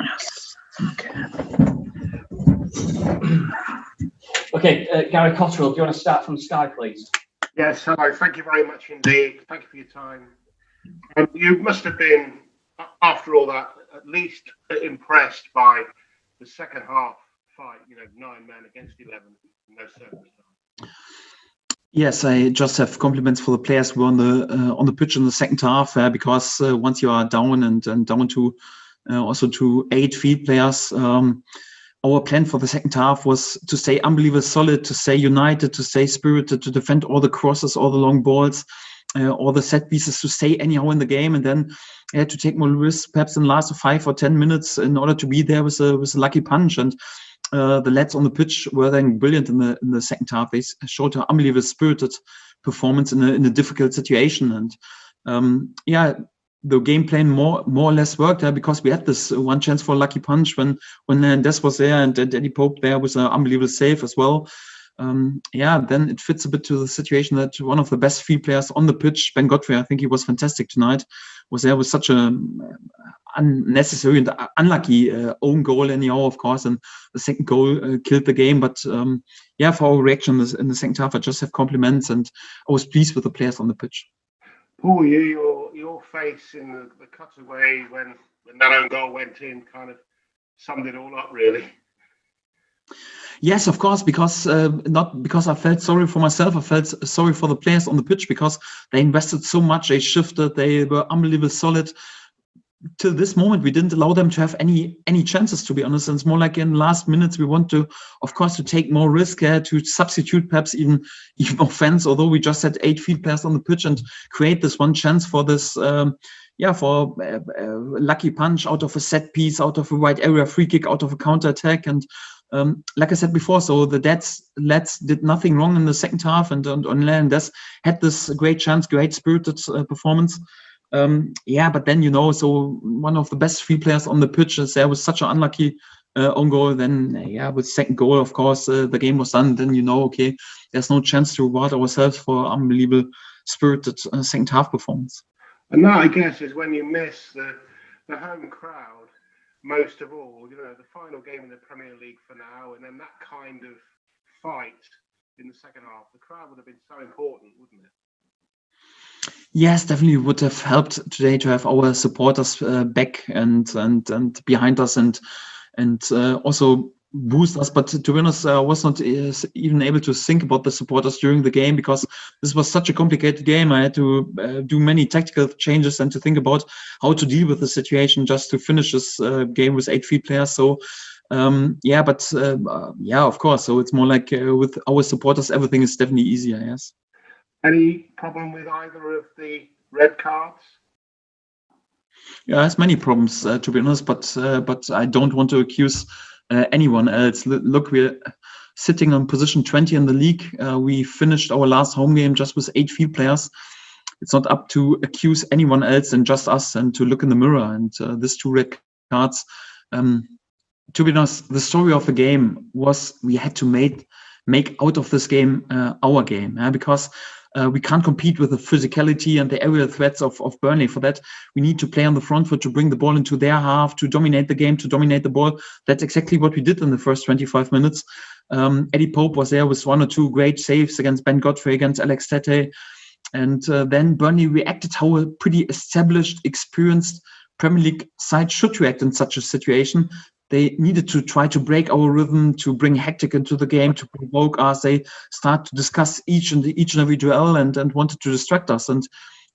Yes. Okay, Gary Cotterill, do you want to start from Sky, please? Yes, hello. Thank you very much indeed. Thank you for your time. You must have been, after all that, at least impressed by the second half fight. 9 men against 11 in those circumstances. Yes, I just have compliments for the players who were on the pitch in the second half, because once you are down and down to also to 8 field players, our plan for the second half was to stay unbelievably solid, to stay united, to stay spirited, to defend all the crosses, all the long balls, all the set pieces, to stay anyhow in the game, and then to take more risks, perhaps in the last 5 or 10 minutes, in order to be there with a lucky punch. And the lads on the pitch were then brilliant in the second half. They showed an unbelievable spirited performance in a difficult situation. And the game plan more or less worked because we had this one chance for a lucky punch when Hernandez was there and Eddie Pope there was an unbelievable save as well. Then it fits a bit to the situation that one of the best field players on the pitch, Ben Godfrey, I think he was fantastic tonight, was there with such a unnecessary and unlucky own goal anyhow, of course, and the second goal killed the game. But for our reaction in the second half, I just have compliments, and I was pleased with the players on the pitch. Paul, your face in the cutaway when that own goal went in kind of summed it all up, really. Yes, of course, because not because I felt sorry for myself. I felt sorry for the players on the pitch because they invested so much. They shifted. They were unbelievably solid. Till this moment, we didn't allow them to have any chances, to be honest. And it's more like in last minutes, we want to, of course, to take more risk, to substitute perhaps even offense, although we just had 8 field players on the pitch and create this one chance for this, for a lucky punch out of a set piece, out of a wide area free kick, out of a counter attack. And like I said before, so the lads did nothing wrong in the second half, and Hernandez had this great chance, great spirited performance. But then, so one of the best field players on the pitch is there with such an unlucky own goal. Then, with second goal, of course, the game was done. Then, okay, there's no chance to reward ourselves for unbelievable spirited second half performance. And that, I guess, is when you miss the home crowd most of all. The final game in the Premier League for now, and then that kind of fight in the second half. The crowd would have been so important, wouldn't it? Yes, definitely would have helped today to have our supporters back and behind us and also boost us. But to be honest, I was not even able to think about the supporters during the game because this was such a complicated game. I had to do many tactical changes and to think about how to deal with the situation just to finish this game with 8 field players. So of course. So it's more like with our supporters, everything is definitely easier. Yes. Any problem with either of the red cards? Yeah, there's many problems, to be honest, but I don't want to accuse anyone else. Look, we're sitting on position 20 in the league. We finished our last home game just with 8 field players. It's not up to accuse anyone else than just us and to look in the mirror. And these 2 red cards, to be honest, the story of the game was we had to make out of this game our game, because we can't compete with the physicality and the aerial threats of Burnley. For that, we need to play on the front foot, to bring the ball into their half, to dominate the game, to dominate the ball. That's exactly what we did in the first 25 minutes. Eddie Pope was there with 1 or 2 great saves against Ben Godfrey, against Alex Tete. And then Burnley reacted how a pretty established, experienced Premier League side should react in such a situation. They needed to try to break our rhythm, to bring hectic into the game, to provoke us. They start to discuss each and every duel and wanted to distract us. And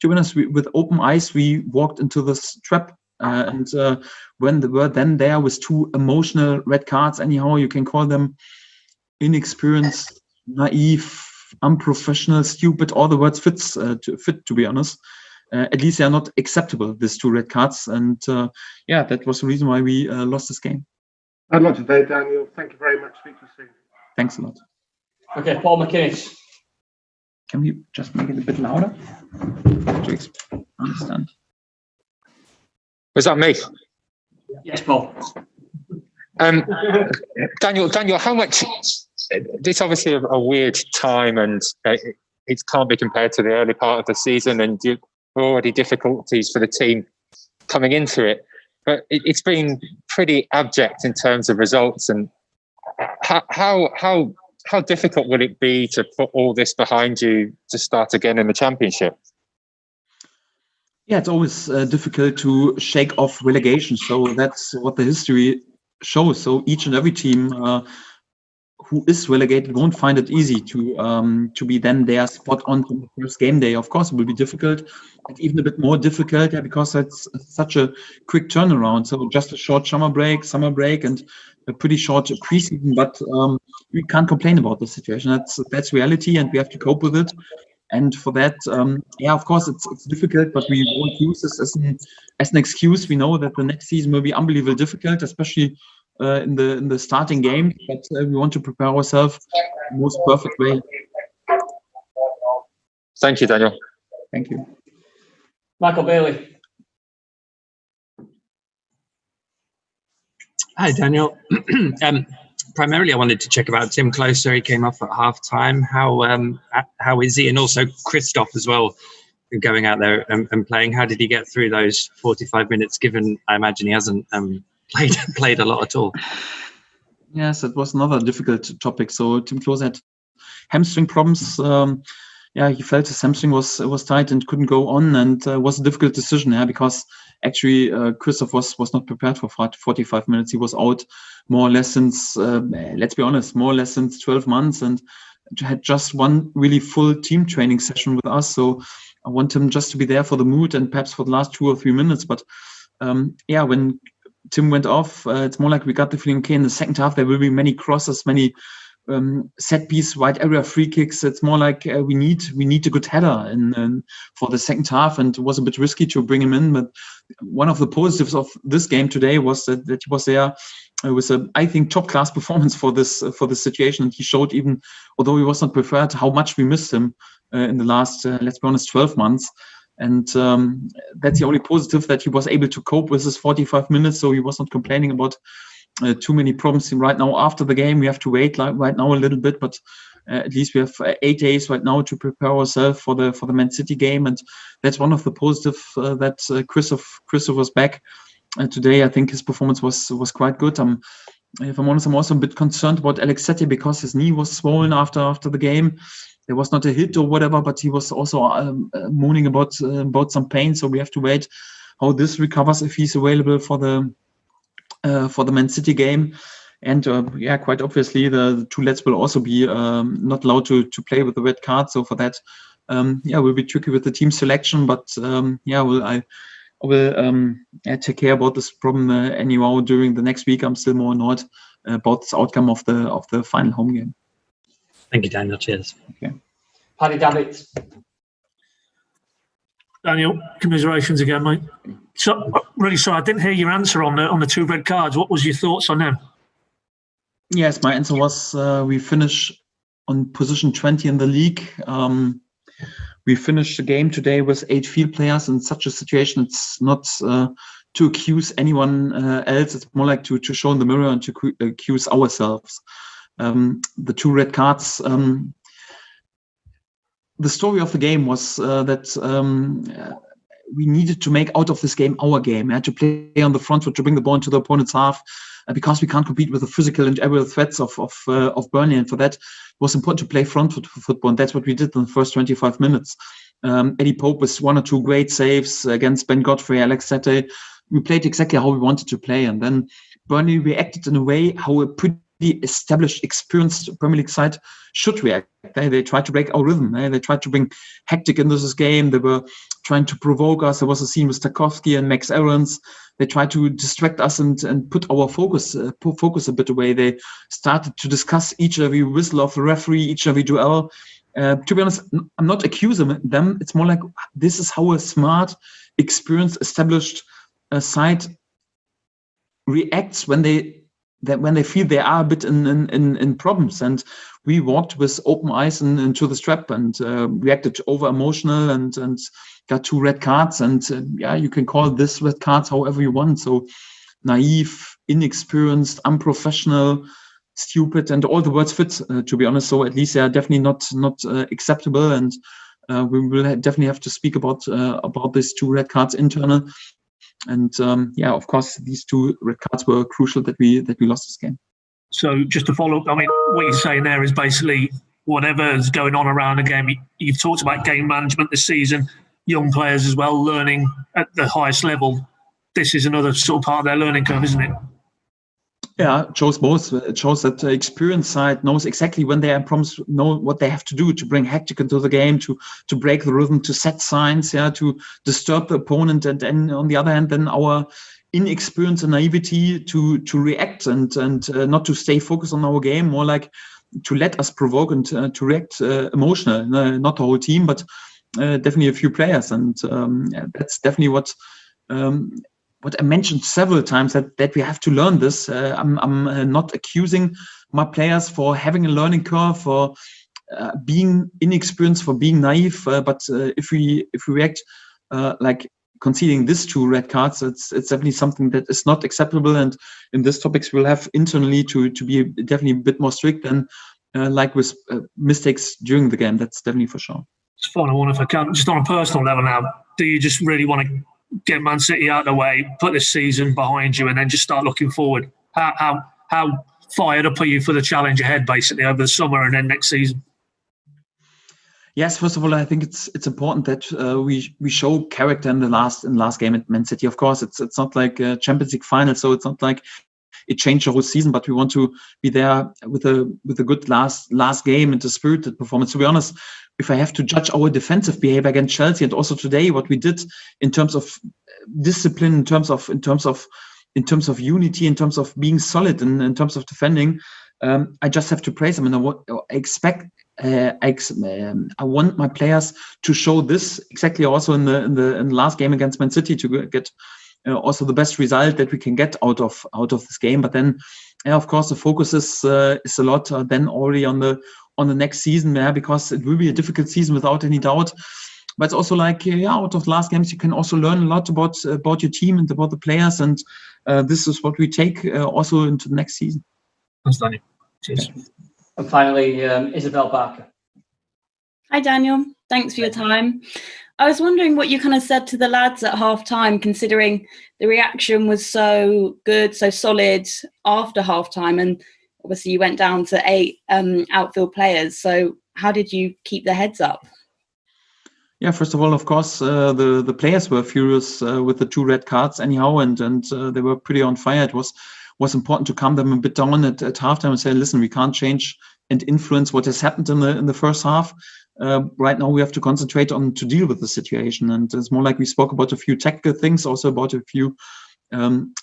to be honest, with open eyes, we walked into this trap. When they were then there with 2 emotional red cards, anyhow, you can call them inexperienced, naive, unprofessional, stupid. All the words fit, to be honest. At least they are not acceptable, these 2 red cards. And that was the reason why we lost this game. I'd like to say, Daniel, thank you very much. Speak to you soon. Thanks a lot. Okay, Paul McInnes. Can we just make it a bit louder to understand? Was that me? Yes, Paul. Daniel, how much? It's obviously a weird time, and it can't be compared to the early part of the season, and already difficulties for the team coming into it. but it's been pretty abject in terms of results. And how difficult would it be to put all this behind you to start again in the Championship? Yeah, it's always difficult to shake off relegation. So that's what the history shows. So each and every team who is relegated won't find it easy to be then there spot on to the first game day. Of course, it will be difficult, and even a bit more difficult, because it's such a quick turnaround. So just a short summer break, and a pretty short preseason. But we can't complain about the situation. That's reality, and we have to cope with it. And for that, of course, it's difficult, but we won't use this as an excuse. We know that the next season will be unbelievably difficult, especially in the starting game. But we want to prepare ourselves in the most perfect way. Thank you, Daniel. Thank you. Michael Bailey. Hi, Daniel. Primarily, I wanted to check about Tim Closer. He came off at half-time. How is he? And also Christoph as well, going out there and playing. How did he get through those 45 minutes, given I imagine he hasn't played a lot at all? Yes, it was another difficult topic. So Tim Closer had hamstring problems. He felt his hamstring was tight and couldn't go on, and was a difficult decision. Because actually Christoph was not prepared for 45 minutes. He was out more or less since, let's be honest, more or less since 12 months, and had just one really full team training session with us. So I want him just to be there for the mood and perhaps for the last 2 or 3 minutes. But when Tim went off, it's more like we got the feeling, okay, in the second half there will be many crosses, many set piece, wide area free kicks. It's more like we need a good header for the second half, and it was a bit risky to bring him in. But one of the positives of this game today was that he was there with a, I think, top class performance for this situation. And he showed, even although he was not preferred, how much we missed him in the last, let's be honest, 12 months. And that's the only positive, that he was able to cope with his 45 minutes. So he was not complaining about too many problems right now. After the game, we have to wait right now a little bit, but at least we have 8 days right now to prepare ourselves for the Man City game, and that's one of the positive that Christoph was back today. I think his performance was quite good. If I'm honest, I'm also a bit concerned about Alex Seti, because his knee was swollen after the game. There was not a hit or whatever, but he was also moaning about some pain. So we have to wait how this recovers, if he's available for the Man City game. And quite obviously the 2 lads will also be not allowed to play with the red card. So for that, will be tricky with the team selection. But I will take care about this problem anyhow during the next week. I'm still more annoyed about this outcome of the final home game. Thank you, Daniel. Cheers. Okay. Paddy Davitt. Daniel, commiserations again, mate. So, really sorry, I didn't hear your answer on the 2 red cards. What was your thoughts on them? Yes, my answer was we finish on position 20 in the league. We finished the game today with 8 field players. In such a situation, it's not to accuse anyone else. It's more like to show in the mirror and to accuse ourselves. The 2 red cards. The story of the game was that we needed to make out of this game our game. We had to play on the front foot to bring the ball into the opponent's half, because we can't compete with the physical and aerial threats of Burnley. And for that, it was important to play front foot football. And that's what we did in the first 25 minutes. Eddie Pope with 1 or 2 great saves against Ben Godfrey, Alex Sete. We played exactly how we wanted to play. And then Burnley reacted in a way how a pretty established, experienced Premier League side should react. They tried to break our rhythm. They tried to bring hectic into this game. They were trying to provoke us. There was a scene with Tarkowski and Max Aarons. They tried to distract us and put our focus a bit away. They started to discuss each and every whistle of the referee, each and every duel. To be honest, I'm not accusing them. It's more like this is how a smart, experienced, established side reacts when they feel they are a bit in problems. And we walked with open eyes into the trap and reacted over emotional and got 2 red cards. And you can call this red cards however you want. So naive, inexperienced, unprofessional, stupid, and all the words fit, to be honest. So at least they are definitely not acceptable. And we will definitely have to speak about these 2 red cards internal. of course, these 2 red cards were crucial that we lost this game. So just to follow up, I mean, what you're saying there is basically whatever's going on around the game. You've talked about game management this season, young players as well, learning at the highest level. This is another sort of part of their learning curve, isn't it? Yeah, it shows both. It shows that the experienced side knows exactly when they are problems, know what they have to do to bring hectic into the game, to break the rhythm, to set signs, to disturb the opponent. And then on the other hand, then our inexperience and naivety to react and not to stay focused on our game, more like to let us provoke and to react emotional. Not the whole team, but definitely a few players. And that's definitely what I mentioned several times, that we have to learn this. I'm not accusing my players for having a learning curve, for being inexperienced, for being naive. But if we react like conceding these 2 red cards, it's definitely something that is not acceptable. And in these topics, we'll have internally to be definitely a bit more strict than like with mistakes during the game. That's definitely for sure. It's fun. I wonder if I can, just on a personal level now, do you just really want to get Man City out of the way, put this season behind you, and then just start looking forward? How fired up are you for the challenge ahead, basically, over the summer and then next season? Yes, first of all, I think it's important that we show character in the last game at Man City. Of course, it's not like a Champions League final, so it's not like it changed the whole season. But we want to be there with a good last game and a spirited performance. To be honest, if I have to judge our defensive behavior against Chelsea and also today, what we did in terms of discipline, in terms of unity, in terms of being solid, in terms of defending, I just have to praise them. And I want my players to show this exactly also in the last game against Man City, to get also the best result that we can get out of this game. But then, of course, the focus is a lot then already on the next season, because it will be a difficult season without any doubt. But it's also like, out of the last games, you can also learn a lot about your team and about the players, and this is what we take also into the next season. Thanks, Daniel. Cheers. And finally, Isabel Barker. Hi, Daniel. Thanks for your time. I was wondering what you kind of said to the lads at half-time, considering the reaction was so good, so solid after half-time, and obviously you went down to 8 outfield players. So how did you keep their heads up? Yeah, first of all, of course, the players were furious with the 2 red cards anyhow, and they were pretty on fire. It was important to calm them a bit down at halftime and say, listen, we can't change and influence what has happened in the first half. Right now, we have to concentrate on to deal with the situation. And it's more like we spoke about a few tactical things, also about a few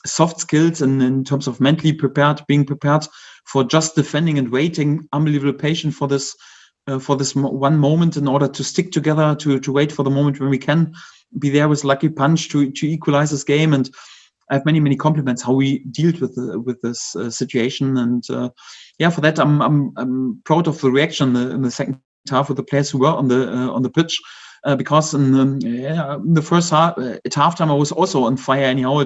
soft skills, and in terms of mentally prepared, being prepared for just defending and waiting, unbelievable patient for this one moment, in order to stick together, to wait for the moment when we can be there with lucky punch to equalize this game. And I have many compliments how we dealt with this situation. And for that, I'm proud of the reaction in the second half with the players who were on the pitch, because in the first half at halftime I was also on fire anyhow.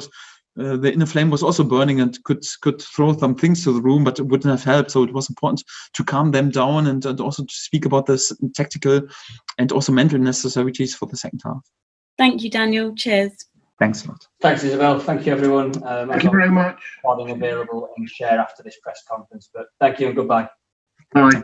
The inner flame was also burning and could throw some things to the room, but it wouldn't have helped. So it was important to calm them down and also to speak about this tactical and also mental necessities for the second half. Thank you, Daniel. Cheers. Thanks a lot. Thanks, Isabel. Thank you, everyone. Thank you very much. Recording available and share after this press conference. But thank you and goodbye. Bye.